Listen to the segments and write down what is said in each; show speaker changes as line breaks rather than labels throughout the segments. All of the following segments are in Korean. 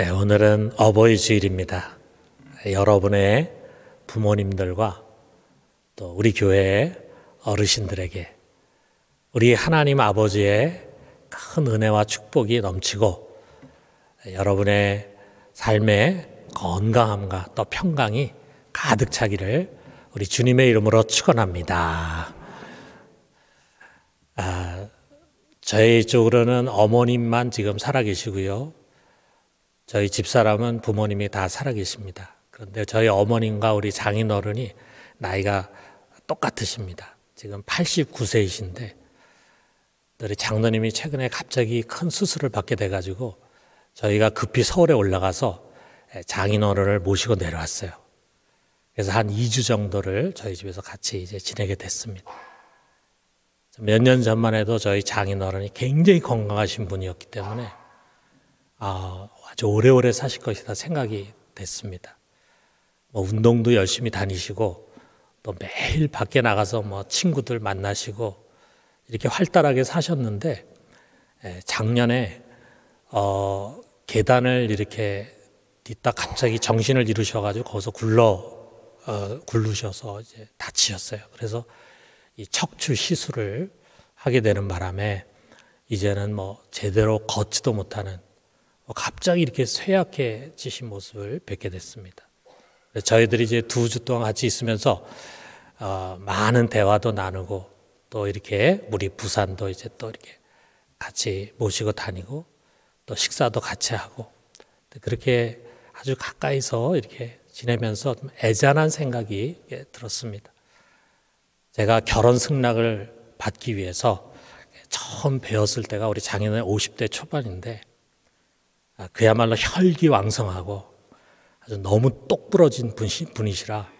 네, 오늘은 어버이 주일입니다. 여러분의 부모님들과 또 우리 교회의 어르신들에게 우리 하나님 아버지의 큰 은혜와 축복이 넘치고 여러분의 삶의 건강함과 또 평강이 가득 차기를 우리 주님의 이름으로 축원합니다. 저희 쪽으로는 어머님만 지금 살아계시고요. 저희 집사람은 부모님이 다 살아계십니다. 그런데 저희 어머님과 우리 장인어른이 나이가 똑같으십니다. 지금 89세이신데 우리 장로님이 최근에 갑자기 큰 수술을 받게 돼가지고 저희가 급히 서울에 올라가서 장인어른을 모시고 내려왔어요. 그래서 한 2주 정도를 저희 집에서 같이 이제 지내게 됐습니다. 몇 년 전만 해도 저희 장인어른이 굉장히 건강하신 분이었기 때문에 아주 오래오래 사실 것이다 생각이 됐습니다. 운동도 열심히 다니시고 또 매일 밖에 나가서 친구들 만나시고 이렇게 활달하게 사셨는데 작년에 계단을 이렇게 딛다 갑자기 정신을 잃으셔가지고 거기서 굴르셔서 이제 다치셨어요. 그래서 이 척추 시술을 하게 되는 바람에 이제는 제대로 걷지도 못하는 갑자기 이렇게 쇠약해지신 모습을 뵙게 됐습니다. 저희들이 이제 2주 동안 같이 있으면서 많은 대화도 나누고 또 이렇게 우리 부산도 이제 또 이렇게 같이 모시고 다니고 또 식사도 같이 하고 그렇게 아주 가까이서 이렇게 지내면서 좀 애잔한 생각이 들었습니다. 제가 결혼 승낙을 받기 위해서 처음 배웠을 때가 우리 장인어른 50대 초반인데 그야말로 혈기왕성하고 아주 너무 똑부러진 분이시라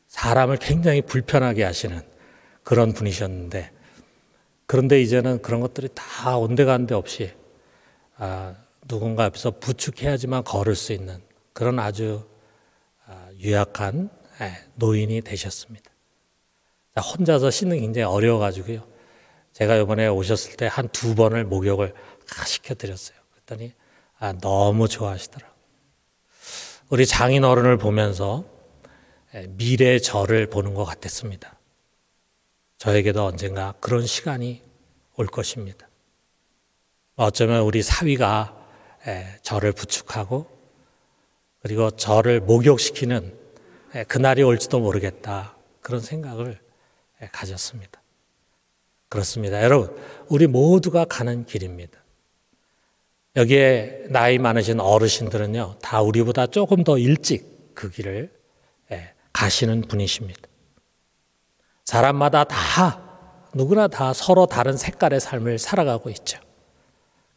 사람을 굉장히 불편하게 하시는 그런 분이셨는데 그런데 이제는 그런 것들이 다 온데간데 없이 누군가 옆에서 부축해야지만 걸을 수 있는 그런 아주 유약한 노인이 되셨습니다. 혼자서 씻는 게 굉장히 어려워가지고요. 제가 이번에 오셨을 때 한 2번을 목욕을 시켜드렸어요. 그랬더니 너무 좋아하시더라고요. 우리 장인어른을 보면서 미래의 저를 보는 것 같았습니다. 저에게도 언젠가 그런 시간이 올 것입니다. 어쩌면 우리 사위가 저를 부축하고 그리고 저를 목욕시키는 그날이 올지도 모르겠다. 그런 생각을 가졌습니다. 그렇습니다. 여러분, 우리 모두가 가는 길입니다. 여기에 나이 많으신 어르신들은요, 다 우리보다 조금 더 일찍 그 길을 가시는 분이십니다. 사람마다 누구나 다 서로 다른 색깔의 삶을 살아가고 있죠.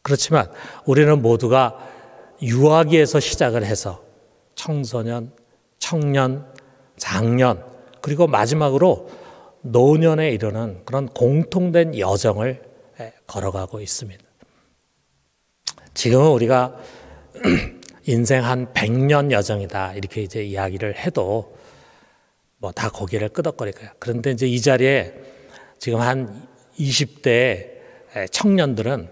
그렇지만 우리는 모두가 유아기에서 시작을 해서 청소년, 청년, 장년, 그리고 마지막으로 노년에 이르는 그런 공통된 여정을 걸어가고 있습니다. 지금은 우리가 인생 한 100년 여정이다 이렇게 이제 이야기를 해도 다 고개를 끄덕거릴 거예요. 그런데 이제 이 자리에 지금 한 20대 청년들은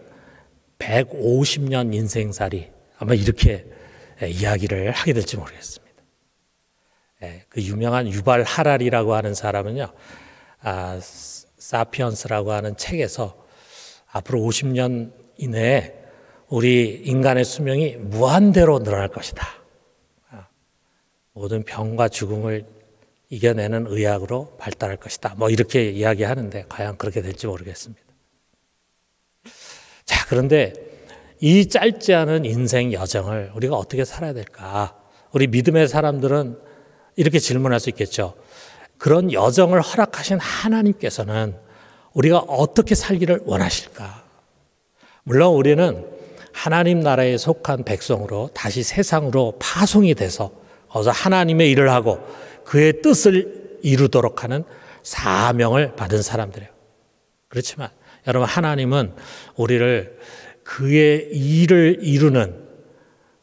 150년 인생살이 아마 이렇게 이야기를 하게 될지 모르겠습니다. 그 유명한 유발 하라리라고 하는 사람은요, 사피언스라고 하는 책에서 앞으로 50년 이내에 우리 인간의 수명이 무한대로 늘어날 것이다. 모든 병과 죽음을 이겨내는 의학으로 발달할 것이다. 이렇게 이야기하는데 과연 그렇게 될지 모르겠습니다. 자, 그런데 이 짧지 않은 인생 여정을 우리가 어떻게 살아야 될까? 우리 믿음의 사람들은 이렇게 질문할 수 있겠죠. 그런 여정을 허락하신 하나님께서는 우리가 어떻게 살기를 원하실까? 물론 우리는 하나님 나라에 속한 백성으로 다시 세상으로 파송이 돼서 거기서 하나님의 일을 하고 그의 뜻을 이루도록 하는 사명을 받은 사람들이에요. 그렇지만 여러분, 하나님은 우리를 그의 일을 이루는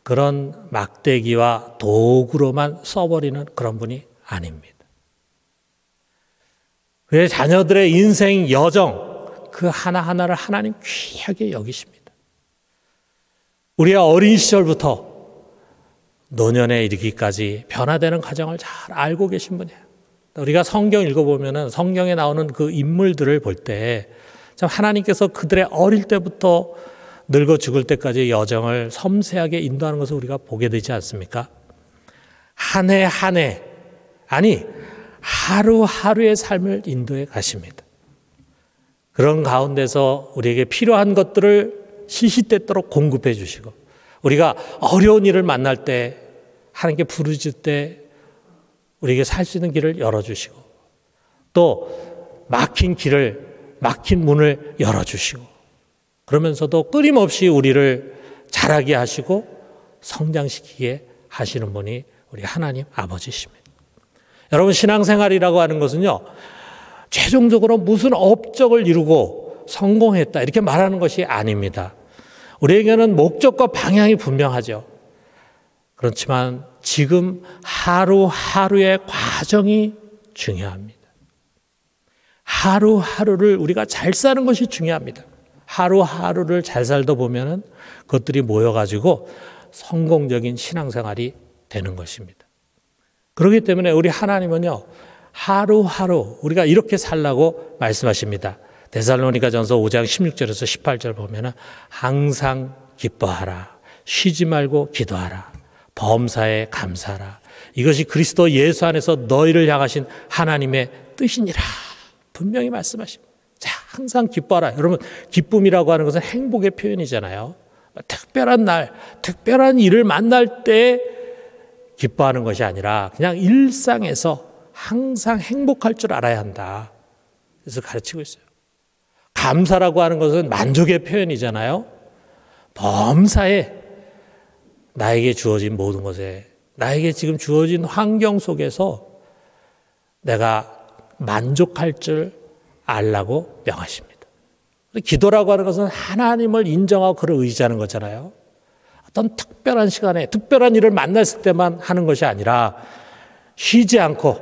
그런 막대기와 도구로만 써버리는 그런 분이 아닙니다. 그의 자녀들의 인생 여정 그 하나하나를 하나님 귀하게 여기십니다. 우리가 어린 시절부터 노년에 이르기까지 변화되는 과정을 잘 알고 계신 분이에요. 우리가 성경 읽어보면 성경에 나오는 그 인물들을 볼 때 참 하나님께서 그들의 어릴 때부터 늙어 죽을 때까지 여정을 섬세하게 인도하는 것을 우리가 보게 되지 않습니까? 한 해 한 해, 아니 하루하루의 삶을 인도해 가십니다. 그런 가운데서 우리에게 필요한 것들을 시시때때로 공급해 주시고, 우리가 어려운 일을 만날 때, 하나님께 부르짖을 때 우리에게 살 수 있는 길을 열어주시고, 또 막힌 문을 열어주시고, 그러면서도 끊임없이 우리를 자라게 하시고 성장시키게 하시는 분이 우리 하나님 아버지십니다. 여러분, 신앙생활이라고 하는 것은요, 최종적으로 무슨 업적을 이루고 성공했다 이렇게 말하는 것이 아닙니다. 우리에게는 목적과 방향이 분명하죠. 그렇지만 지금 하루하루의 과정이 중요합니다. 하루하루를 우리가 잘 사는 것이 중요합니다. 하루하루를 잘 살다 보면은 그것들이 모여가지고 성공적인 신앙생활이 되는 것입니다. 그렇기 때문에 우리 하나님은요, 하루하루 우리가 이렇게 살라고 말씀하십니다. 데살로니가전서 5장 16절에서 18절 보면은 항상 기뻐하라, 쉬지 말고 기도하라, 범사에 감사하라, 이것이 그리스도 예수 안에서 너희를 향하신 하나님의 뜻이니라 분명히 말씀하십니다. 자, 항상 기뻐하라. 여러분, 기쁨이라고 하는 것은 행복의 표현이잖아요. 특별한 날, 특별한 일을 만날 때 기뻐하는 것이 아니라 그냥 일상에서 항상 행복할 줄 알아야 한다. 그래서 가르치고 있어요. 감사라고 하는 것은 만족의 표현이잖아요. 범사에 나에게 주어진 모든 것에, 나에게 지금 주어진 환경 속에서 내가 만족할 줄 알라고 명하십니다. 기도라고 하는 것은 하나님을 인정하고 그를 의지하는 거잖아요. 어떤 특별한 시간에 특별한 일을 만났을 때만 하는 것이 아니라 쉬지 않고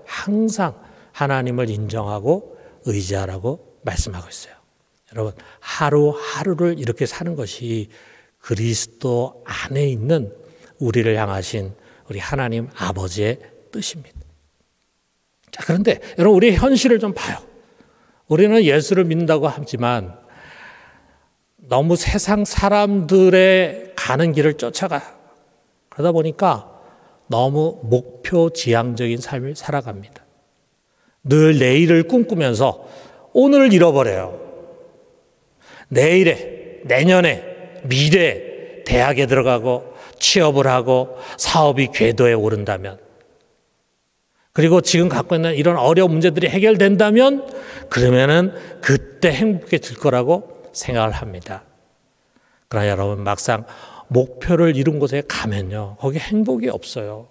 항상 하나님을 인정하고 의지하라고 말씀하고 있어요. 여러분, 하루하루를 이렇게 사는 것이 그리스도 안에 있는 우리를 향하신 우리 하나님 아버지의 뜻입니다. 자, 그런데 여러분, 우리의 현실을 좀 봐요. 우리는 예수를 믿는다고 하지만 너무 세상 사람들의 가는 길을 쫓아가. 그러다 보니까 너무 목표지향적인 삶을 살아갑니다. 늘 내일을 꿈꾸면서 오늘을 잃어버려요. 내일에, 내년에, 미래에 대학에 들어가고 취업을 하고 사업이 궤도에 오른다면, 그리고 지금 갖고 있는 이런 어려운 문제들이 해결된다면 그러면은 그때 행복해질 거라고 생각을 합니다. 그러나 여러분, 막상 목표를 이룬 곳에 가면요, 거기 행복이 없어요.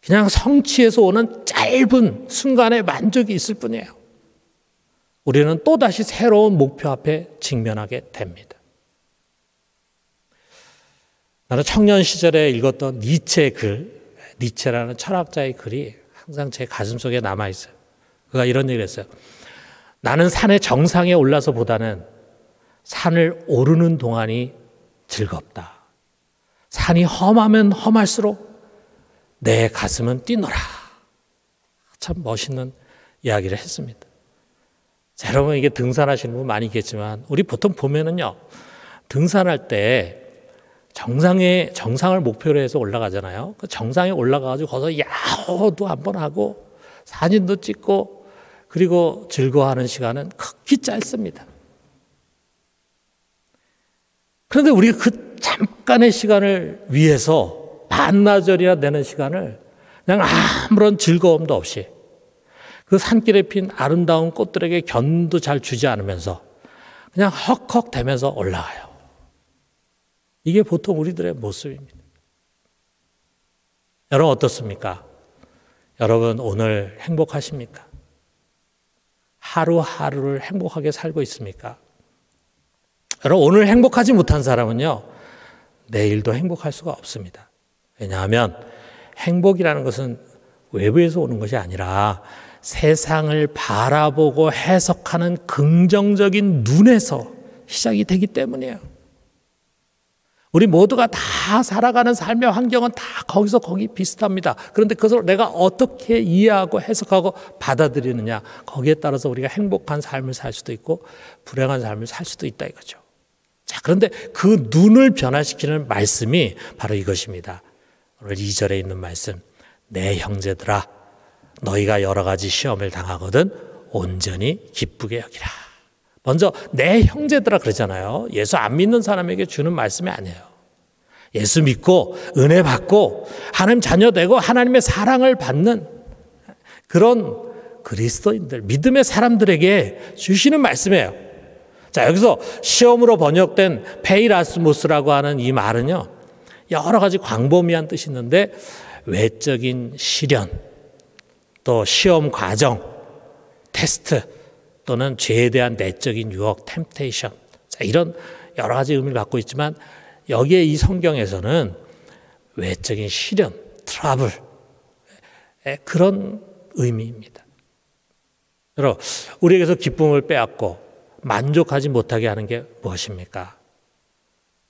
그냥 성취에서 오는 짧은 순간의 만족이 있을 뿐이에요. 우리는 또다시 새로운 목표 앞에 직면하게 됩니다. 나는 청년 시절에 읽었던 니체의 글, 니체라는 철학자의 글이 항상 제 가슴속에 남아있어요. 그가 이런 얘기를 했어요. 나는 산의 정상에 올라서 보다는 산을 오르는 동안이 즐겁다. 산이 험하면 험할수록 내 가슴은 뛰노라. 참 멋있는 이야기를 했습니다. 자, 여러분, 이게 등산하시는 분 많이 있겠지만 우리 보통 보면은요, 등산할 때 정상을 목표로 해서 올라가잖아요. 그 정상에 올라가가지고 거기서 야호도 한번 하고 사진도 찍고 그리고 즐거워하는 시간은 극히 짧습니다. 그런데 우리가 그 잠깐의 시간을 위해서 반나절이나 되는 시간을 그냥 아무런 즐거움도 없이 그 산길에 핀 아름다운 꽃들에게 견도 잘 주지 않으면서 그냥 헉헉대면서 올라가요. 이게 보통 우리들의 모습입니다. 여러분, 어떻습니까? 여러분, 오늘 행복하십니까? 하루하루를 행복하게 살고 있습니까? 여러분, 오늘 행복하지 못한 사람은요, 내일도 행복할 수가 없습니다. 왜냐하면 행복이라는 것은 외부에서 오는 것이 아니라 세상을 바라보고 해석하는 긍정적인 눈에서 시작이 되기 때문이에요. 우리 모두가 다 살아가는 삶의 환경은 다 거기서 거기 비슷합니다. 그런데 그것을 내가 어떻게 이해하고 해석하고 받아들이느냐, 거기에 따라서 우리가 행복한 삶을 살 수도 있고 불행한 삶을 살 수도 있다 이거죠. 자, 그런데 그 눈을 변화시키는 말씀이 바로 이것입니다. 오늘 2절에 있는 말씀, 내 형제들아 너희가 여러 가지 시험을 당하거든 온전히 기쁘게 여기라. 먼저 내 형제들아 그러잖아요. 예수 안 믿는 사람에게 주는 말씀이 아니에요. 예수 믿고 은혜 받고 하나님 자녀 되고 하나님의 사랑을 받는 그런 그리스도인들, 믿음의 사람들에게 주시는 말씀이에요. 자, 여기서 시험으로 번역된 페이라스무스라고 하는 이 말은요, 여러 가지 광범위한 뜻이 있는데 외적인 시련, 또 시험 과정, 테스트, 또는 죄에 대한 내적인 유혹, 템테이션, 자, 이런 여러 가지 의미를 갖고 있지만 여기에 이 성경에서는 외적인 시련, 트러블, 그런 의미입니다. 여러분, 우리에게서 기쁨을 빼앗고 만족하지 못하게 하는 게 무엇입니까?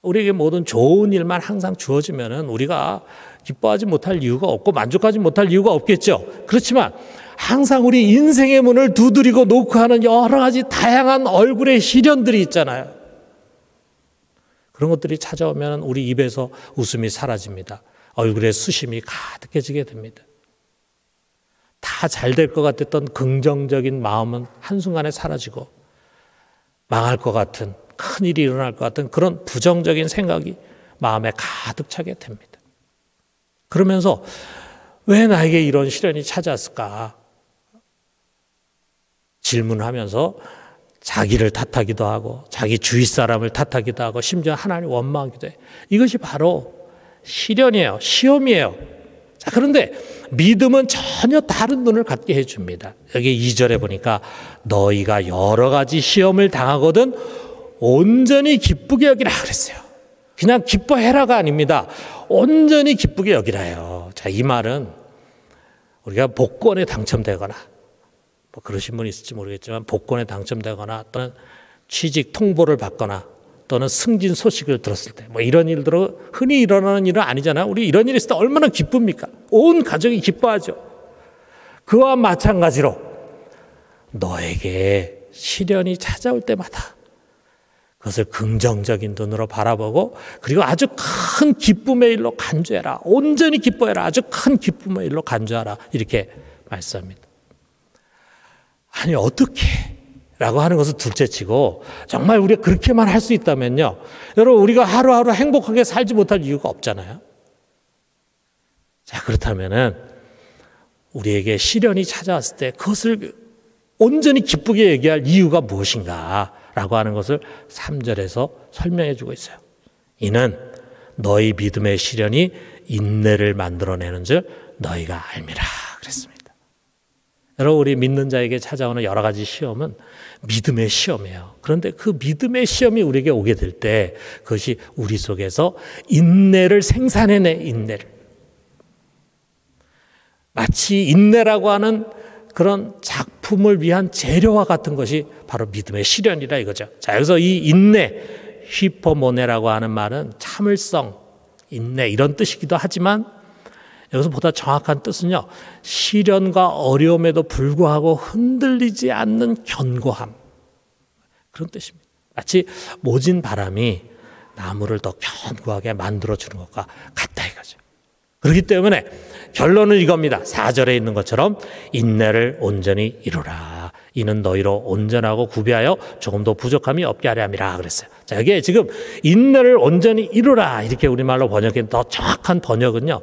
우리에게 모든 좋은 일만 항상 주어지면은 우리가 기뻐하지 못할 이유가 없고 만족하지 못할 이유가 없겠죠. 그렇지만 항상 우리 인생의 문을 두드리고 놓고 하는 여러 가지 다양한 얼굴의 시련들이 있잖아요. 그런 것들이 찾아오면 우리 입에서 웃음이 사라집니다. 얼굴에 수심이 가득해지게 됩니다. 다 잘 될 것 같았던 긍정적인 마음은 한순간에 사라지고 망할 것 같은, 큰일이 일어날 것 같은 그런 부정적인 생각이 마음에 가득 차게 됩니다. 그러면서 왜 나에게 이런 시련이 찾아왔을까? 질문하면서 자기를 탓하기도 하고 자기 주위 사람을 탓하기도 하고 심지어 하나님 원망하기도 해. 이것이 바로 시련이에요. 시험이에요. 자, 그런데 믿음은 전혀 다른 눈을 갖게 해줍니다. 여기 2절에 보니까 너희가 여러 가지 시험을 당하거든 온전히 기쁘게 여기라 그랬어요. 그냥 기뻐해라가 아닙니다. 온전히 기쁘게 여기라요. 자, 이 말은 우리가 복권에 당첨되거나 뭐 그러신 분이 있을지 모르겠지만 복권에 당첨되거나 또는 취직 통보를 받거나 또는 승진 소식을 들었을 때 뭐 이런 일들은 흔히 일어나는 일은 아니잖아요. 우리 이런 일이 있을 때 얼마나 기쁩니까? 온 가족이 기뻐하죠. 그와 마찬가지로 너에게 시련이 찾아올 때마다 그것을 긍정적인 눈으로 바라보고 그리고 아주 큰 기쁨의 일로 간주해라. 온전히 기뻐해라. 아주 큰 기쁨의 일로 간주하라. 이렇게 말씀합니다. 아니 어떻게? 라고 하는 것은 둘째치고 정말 우리가 그렇게만 할 수 있다면요. 여러분 우리가 하루하루 행복하게 살지 못할 이유가 없잖아요. 자, 그렇다면은 우리에게 시련이 찾아왔을 때 그것을 온전히 기쁘게 얘기할 이유가 무엇인가 라고 하는 것을 3절에서 설명해 주고 있어요. 이는 너희 믿음의 시련이 인내를 만들어내는 줄 너희가 알미라 그랬습니다. 여러분 우리 믿는 자에게 찾아오는 여러 가지 시험은 믿음의 시험이에요. 그런데 그 믿음의 시험이 우리에게 오게 될 때 그것이 우리 속에서 인내를 생산해내. 인내를 마치 인내라고 하는 그런 작품을 위한 재료와 같은 것이 바로 믿음의 시련이라 이거죠. 자, 여기서 이 인내, 휘퍼모네라고 하는 말은 참을성, 인내 이런 뜻이기도 하지만 여기서 보다 정확한 뜻은요, 시련과 어려움에도 불구하고 흔들리지 않는 견고함, 그런 뜻입니다. 마치 모진 바람이 나무를 더 견고하게 만들어주는 것과 같다 이거죠. 그렇기 때문에 결론은 이겁니다. 4절에 있는 것처럼 인내를 온전히 이루라. 이는 너희로 온전하고 구비하여 조금도 부족함이 없게 하려 함이라 그랬어요. 자, 여기에 지금 인내를 온전히 이루라 이렇게 우리말로 번역한 더 정확한 번역은요,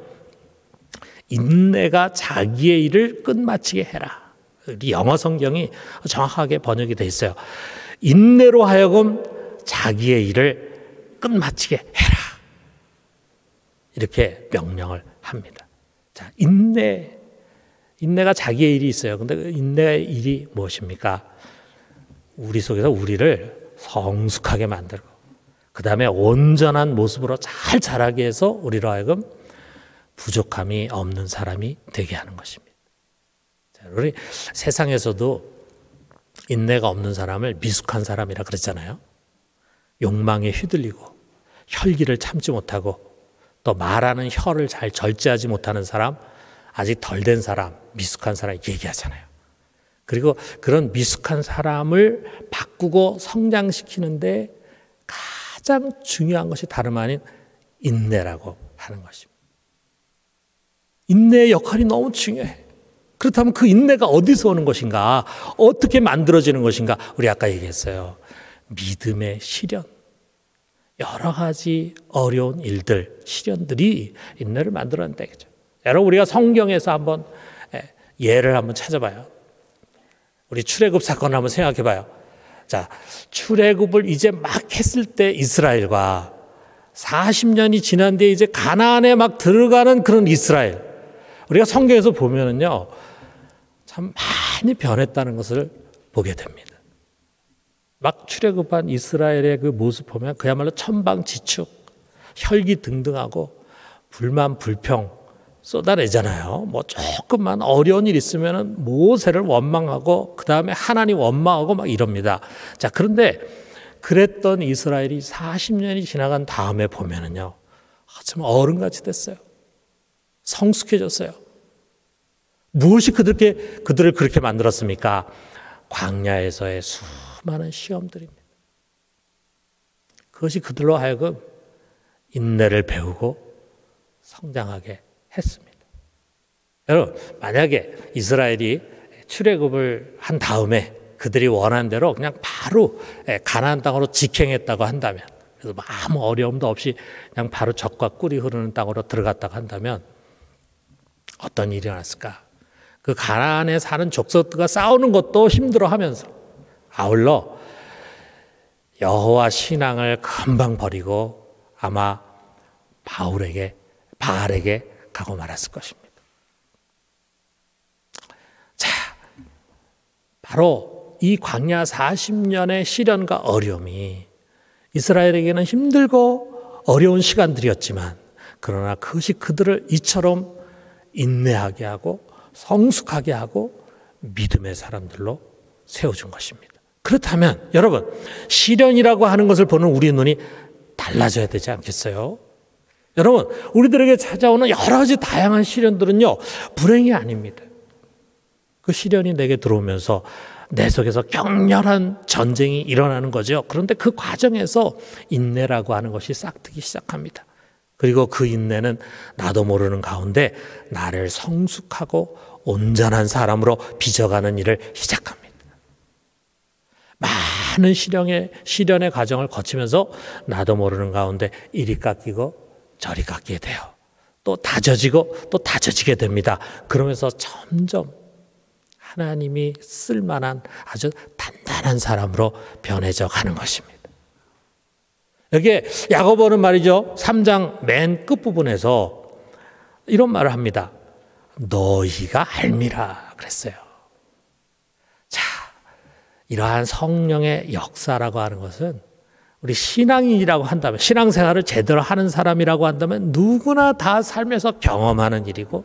인내가 자기의 일을 끝마치게 해라. 우리 영어 성경이 정확하게 번역이 돼 있어요. 인내로 하여금 자기의 일을 끝마치게 해라. 이렇게 명령을 합니다. 자, 인내가 자기의 일이 있어요. 근데 그 인내의 일이 무엇입니까? 우리 속에서 우리를 성숙하게 만들고 그 다음에 온전한 모습으로 잘 자라게 해서 우리로 하여금 부족함이 없는 사람이 되게 하는 것입니다. 자, 우리 세상에서도 인내가 없는 사람을 미숙한 사람이라 그랬잖아요. 욕망에 휘둘리고 혈기를 참지 못하고 또 말하는 혀를 잘 절제하지 못하는 사람, 아직 덜 된 사람, 미숙한 사람 얘기하잖아요. 그리고 그런 미숙한 사람을 바꾸고 성장시키는데 가장 중요한 것이 다름 아닌 인내라고 하는 것입니다. 인내의 역할이 너무 중요해. 그렇다면 그 인내가 어디서 오는 것인가? 어떻게 만들어지는 것인가? 우리 아까 얘기했어요. 믿음의 시련. 여러 가지 어려운 일들, 시련들이 인내를 만들어낸다. 여러분, 우리가 성경에서 한번 예를 한번 찾아봐요. 우리 출애굽 사건을 한번 생각해 봐요. 자, 출애굽을 이제 막 했을 때 이스라엘과 40년이 지난 뒤에 이제 가나안에 막 들어가는 그런 이스라엘. 우리가 성경에서 보면은요, 참 많이 변했다는 것을 보게 됩니다. 막 출애굽한 이스라엘의 그 모습 보면 그야말로 천방지축, 혈기등등하고 불만 불평 쏟아내잖아요. 뭐 조금만 어려운 일 있으면 모세를 원망하고 그 다음에 하나님 원망하고 막 이럽니다. 자, 그런데 그랬던 이스라엘이 40년이 지나간 다음에 보면은요, 참 어른같이 됐어요. 성숙해졌어요. 무엇이 그들을 그렇게 만들었습니까? 광야에서의 수많은 시험들입니다. 그것이 그들로 하여금 인내를 배우고 성장하게 했습니다. 여러분, 만약에 이스라엘이 출애굽을 한 다음에 그들이 원한 대로 그냥 바로 가나안 땅으로 직행했다고 한다면, 그래서 아무 어려움도 없이 그냥 바로 젖과 꿀이 흐르는 땅으로 들어갔다고 한다면 어떤 일이 일어났을까? 그 가나안에 사는 족속들과 싸우는 것도 힘들어하면서 아울러 여호와 신앙을 금방 버리고 아마 바알에게 가고 말았을 것입니다. 자, 바로 이 광야 40년의 시련과 어려움이 이스라엘에게는 힘들고 어려운 시간들이었지만, 그러나 그것이 그들을 이처럼 인내하게 하고 성숙하게 하고 믿음의 사람들로 세워준 것입니다. 그렇다면 여러분, 시련이라고 하는 것을 보는 우리의 눈이 달라져야 되지 않겠어요? 여러분, 우리들에게 찾아오는 여러 가지 다양한 시련들은요, 불행이 아닙니다. 그 시련이 내게 들어오면서 내 속에서 격렬한 전쟁이 일어나는 거죠. 그런데 그 과정에서 인내라고 하는 것이 싹트기 시작합니다. 그리고 그 인내는 나도 모르는 가운데 나를 성숙하고 온전한 사람으로 빚어가는 일을 시작합니다. 많은 시련의 과정을 거치면서 나도 모르는 가운데 이리 깎이고 저리 깎이게 돼요. 또 다져지고 또 다져지게 됩니다. 그러면서 점점 하나님이 쓸만한 아주 단단한 사람으로 변해져 가는 것입니다. 여기에 야고보는 말이죠, 3장 맨 끝부분에서 이런 말을 합니다. 너희가 알미라 그랬어요. 자, 이러한 성령의 역사라고 하는 것은 우리 신앙인이라고 한다면, 신앙생활을 제대로 하는 사람이라고 한다면 누구나 다 삶에서 경험하는 일이고,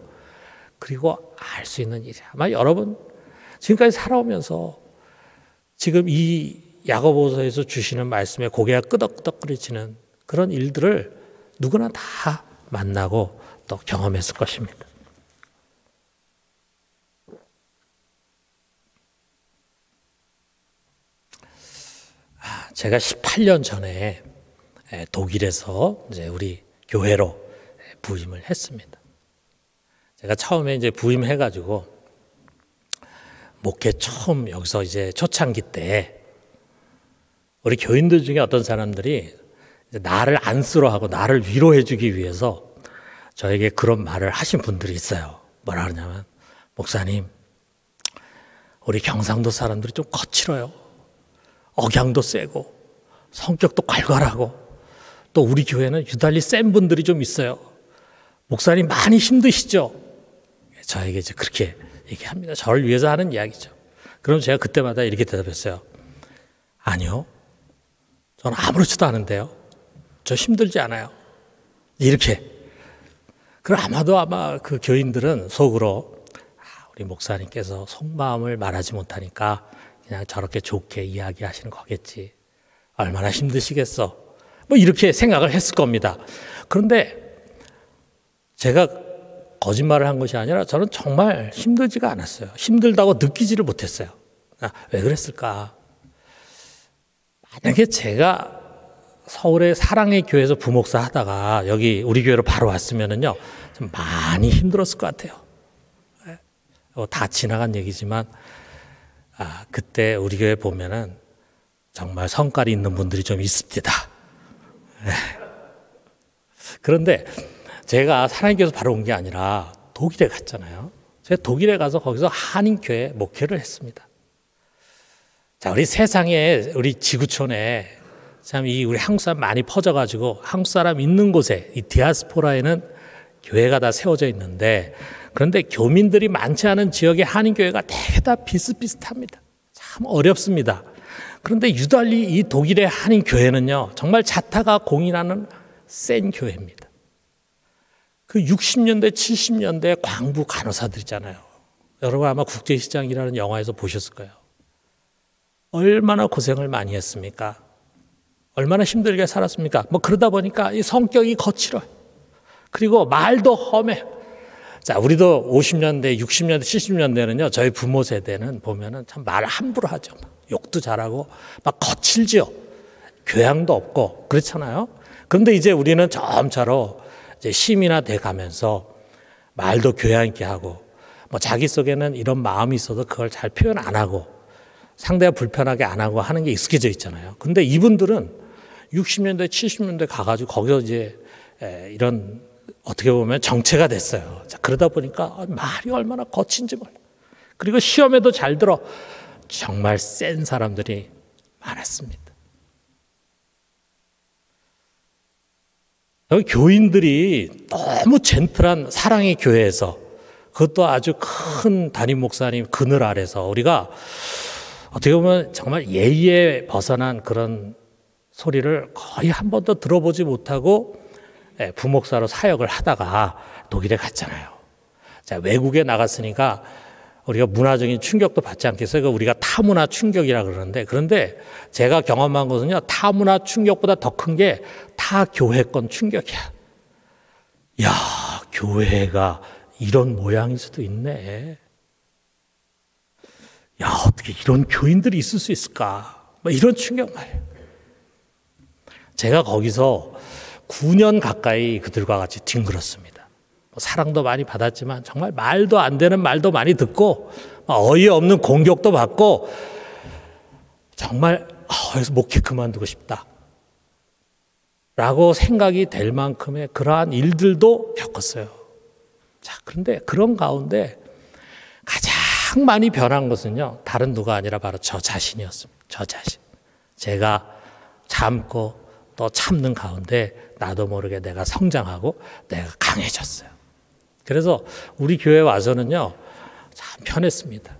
그리고 알 수 있는 일이야. 아마 여러분 지금까지 살아오면서 지금 이 야고보서에서 주시는 말씀에 고개가 끄덕끄덕거리지는 그런 일들을 누구나 다 만나고 또 경험했을 것입니다. 제가 18년 전에 독일에서 이제 우리 교회로 부임을 했습니다. 제가 처음에 이제 부임해가지고 목회 처음 여기서 이제 초창기 때 우리 교인들 중에 어떤 사람들이 나를 안쓰러워하고 나를 위로해주기 위해서 저에게 그런 말을 하신 분들이 있어요. 뭐라 그러냐면, 목사님, 우리 경상도 사람들이 좀 거칠어요. 억양도 세고 성격도 괄괄하고 또 우리 교회는 유달리 센 분들이 좀 있어요. 목사님 많이 힘드시죠? 저에게 이제 그렇게 얘기합니다. 저를 위해서 하는 이야기죠. 그럼 제가 그때마다 이렇게 대답했어요. 아니요, 저는 아무렇지도 않은데요. 저 힘들지 않아요. 이렇게. 그럼 아마 그 교인들은 속으로 우리 목사님께서 속마음을 말하지 못하니까 그냥 저렇게 좋게 이야기하시는 거겠지. 얼마나 힘드시겠어. 뭐 이렇게 생각을 했을 겁니다. 그런데 제가 거짓말을 한 것이 아니라 저는 정말 힘들지가 않았어요. 힘들다고 느끼지를 못했어요. 왜 그랬을까? 만약에 제가 서울의 사랑의 교회에서 부목사 하다가 여기 우리 교회로 바로 왔으면은요, 좀 많이 힘들었을 것 같아요. 다 지나간 얘기지만, 그때 우리 교회 보면은 정말 성깔이 있는 분들이 좀 있습니다. 그런데 제가 사랑의 교회에서 바로 온 게 아니라 독일에 갔잖아요. 제가 독일에 가서 거기서 한인교회 목회를 했습니다. 자, 우리 세상에, 우리 지구촌에 참 우리 한국 사람 많이 퍼져가지고 한국 사람 있는 곳에 이 디아스포라에는 교회가 다 세워져 있는데, 그런데 교민들이 많지 않은 지역의 한인교회가 되게 다 비슷비슷합니다. 참 어렵습니다. 그런데 유달리 이 독일의 한인교회는요, 정말 자타가 공인하는 센 교회입니다. 그 60년대, 70년대 광부 간호사들 있잖아요. 여러분 아마 국제시장이라는 영화에서 보셨을 거예요. 얼마나 고생을 많이 했습니까? 얼마나 힘들게 살았습니까? 뭐 그러다 보니까 이 성격이 거칠어요. 그리고 말도 험해. 자, 우리도 50년대, 60년대, 70년대는요, 저희 부모 세대는 보면은 참 말 함부로 하죠. 욕도 잘하고, 막 거칠지요. 교양도 없고, 그렇잖아요. 그런데 이제 우리는 점차로 이제 시민화 돼 가면서 말도 교양 있게 하고, 뭐 자기 속에는 이런 마음이 있어도 그걸 잘 표현 안 하고, 상대가 불편하게 안 하고 하는 게 익숙해져 있잖아요. 근데 이분들은 60년대, 70년대 가가지고 거기서 이제 이런 어떻게 보면 정체가 됐어요. 자, 그러다 보니까 말이 얼마나 거친지 몰라. 그리고 시험에도 잘 들어. 정말 센 사람들이 많았습니다. 교인들이 너무 젠틀한 사랑의 교회에서, 그것도 아주 큰 담임 목사님 그늘 아래서 우리가 어떻게 보면 정말 예의에 벗어난 그런 소리를 거의 한 번도 들어보지 못하고 부목사로 사역을 하다가 독일에 갔잖아요. 자, 외국에 나갔으니까 우리가 문화적인 충격도 받지 않겠어요? 우리가 타문화 충격이라 그러는데, 그런데 제가 경험한 것은요, 타문화 충격보다 더 큰 게 타교회권 충격이야. 야, 교회가 이런 모양일 수도 있네. 야, 어떻게 이런 교인들이 있을 수 있을까? 뭐 이런 충격 말이에요. 제가 거기서 9년 가까이 그들과 같이 뒹굴었습니다. 사랑도 많이 받았지만 정말 말도 안 되는 말도 많이 듣고 어이없는 공격도 받고 정말 여기서 목회 그만두고 싶다 라고 생각이 될 만큼의 그러한 일들도 겪었어요. 자, 그런데 그런 가운데 가장 많이 변한 것은요, 다른 누가 아니라 바로 저 자신이었습니다. 저 자신. 제가 참고 또 참는 가운데 나도 모르게 내가 성장하고 내가 강해졌어요. 그래서 우리 교회 와서는요, 참 편했습니다.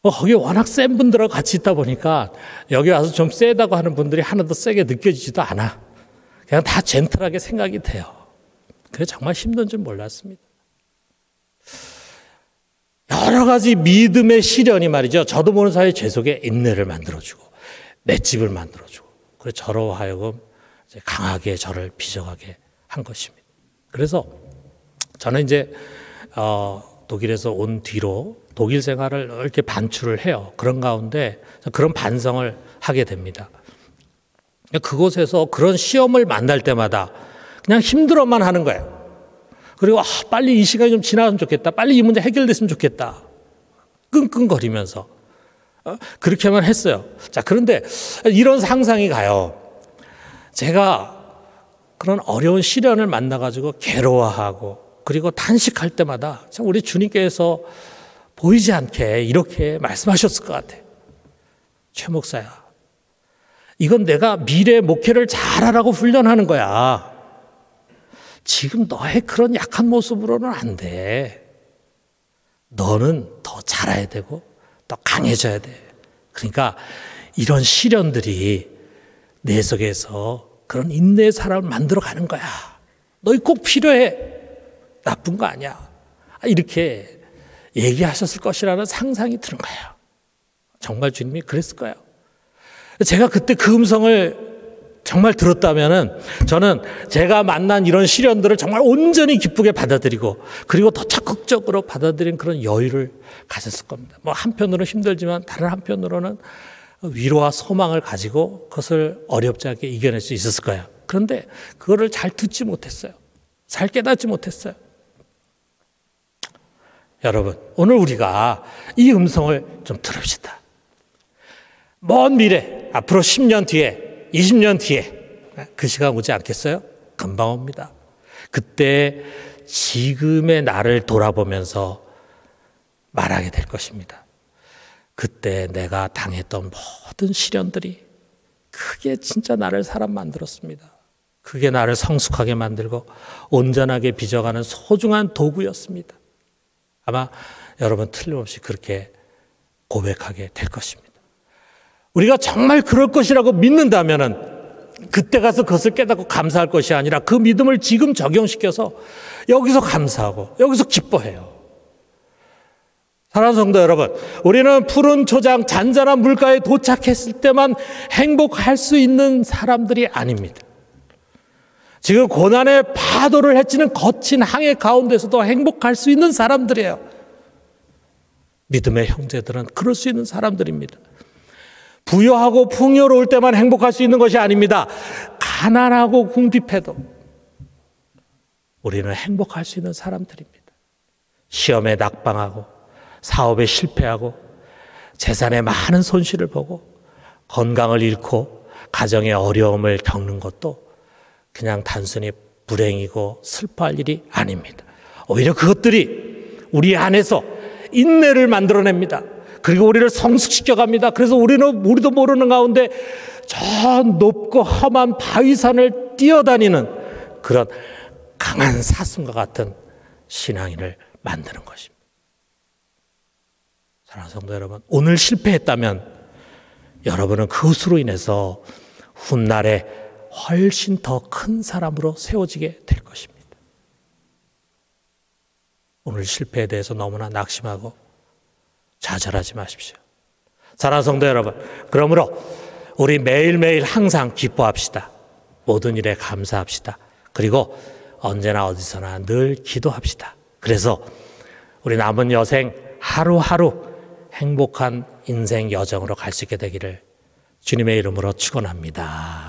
거기 워낙 센 분들하고 같이 있다 보니까 여기 와서 좀 세다고 하는 분들이 하나도 세게 느껴지지도 않아. 그냥 다 젠틀하게 생각이 돼요. 그래서 정말 힘든 줄 몰랐습니다. 여러 가지 믿음의 시련이 말이죠. 저도 모르는 사이에 제 속에 인내를 만들어주고 맷집을 만들어주고, 그래서 저로 하여금 이제 강하게 저를 빚어가게 한 것입니다. 그래서 저는 이제 독일에서 온 뒤로 독일 생활을 이렇게 반출을 해요. 그런 가운데 그런 반성을 하게 됩니다. 그곳에서 그런 시험을 만날 때마다 그냥 힘들어만 하는 거예요. 그리고 빨리 이 시간이 좀 지나가면 좋겠다. 빨리 이 문제 해결됐으면 좋겠다. 끙끙거리면서 그렇게만 했어요. 자, 그런데 이런 상상이 가요. 제가 그런 어려운 시련을 만나가지고 괴로워하고, 그리고 단식할 때마다 참 우리 주님께서 보이지 않게 이렇게 말씀하셨을 것 같아요. 최 목사야, 이건 내가 미래 목회를 잘하라고 훈련하는 거야. 지금 너의 그런 약한 모습으로는 안 돼. 너는 더 잘해야 되고 더 강해져야 돼. 그러니까 이런 시련들이 내 속에서 그런 인내의 사람을 만들어 가는 거야. 너희 꼭 필요해. 나쁜 거 아니야. 이렇게 얘기하셨을 것이라는 상상이 드는 거예요. 정말 주님이 그랬을 거예요. 제가 그때 그 음성을 정말 들었다면은 저는 제가 만난 이런 시련들을 정말 온전히 기쁘게 받아들이고 그리고 더 적극적으로 받아들인 그런 여유를 가졌을 겁니다. 뭐 한편으로는 힘들지만 다른 한편으로는 위로와 소망을 가지고 그것을 어렵지 않게 이겨낼 수 있었을 거예요. 그런데 그거를 잘 듣지 못했어요. 잘 깨닫지 못했어요. 여러분, 오늘 우리가 이 음성을 좀 들읍시다. 먼 미래, 앞으로 10년 뒤에, 20년 뒤에 그 시간 오지 않겠어요? 금방 옵니다. 그때 지금의 나를 돌아보면서 말하게 될 것입니다. 그때 내가 당했던 모든 시련들이 그게 진짜 나를 사람 만들었습니다. 그게 나를 성숙하게 만들고 온전하게 빚어가는 소중한 도구였습니다. 아마 여러분 틀림없이 그렇게 고백하게 될 것입니다. 우리가 정말 그럴 것이라고 믿는다면은 그때 가서 그것을 깨닫고 감사할 것이 아니라 그 믿음을 지금 적용시켜서 여기서 감사하고 여기서 기뻐해요. 사랑하는 성도 여러분, 우리는 푸른 초장 잔잔한 물가에 도착했을 때만 행복할 수 있는 사람들이 아닙니다. 지금 고난의 파도를 헤치는 거친 항해 가운데서도 행복할 수 있는 사람들이에요. 믿음의 형제들은 그럴 수 있는 사람들입니다. 부유하고 풍요로울 때만 행복할 수 있는 것이 아닙니다. 가난하고 궁핍해도 우리는 행복할 수 있는 사람들입니다. 시험에 낙방하고 사업에 실패하고 재산에 많은 손실을 보고 건강을 잃고 가정의 어려움을 겪는 것도 그냥 단순히 불행이고 슬퍼할 일이 아닙니다. 오히려 그것들이 우리 안에서 인내를 만들어냅니다. 그리고 우리를 성숙시켜 갑니다. 그래서 우리도 모르는 가운데 저 높고 험한 바위산을 뛰어다니는 그런 강한 사슴과 같은 신앙인을 만드는 것입니다. 사랑하는 성도 여러분, 오늘 실패했다면 여러분은 그것으로 인해서 훗날에 훨씬 더 큰 사람으로 세워지게 될 것입니다. 오늘 실패에 대해서 너무나 낙심하고 좌절하지 마십시오. 사랑하는 성도 여러분, 그러므로 우리 매일매일 항상 기뻐합시다. 모든 일에 감사합시다. 그리고 언제나 어디서나 늘 기도합시다. 그래서 우리 남은 여생 하루하루 행복한 인생 여정으로 갈 수 있게 되기를 주님의 이름으로 축원합니다.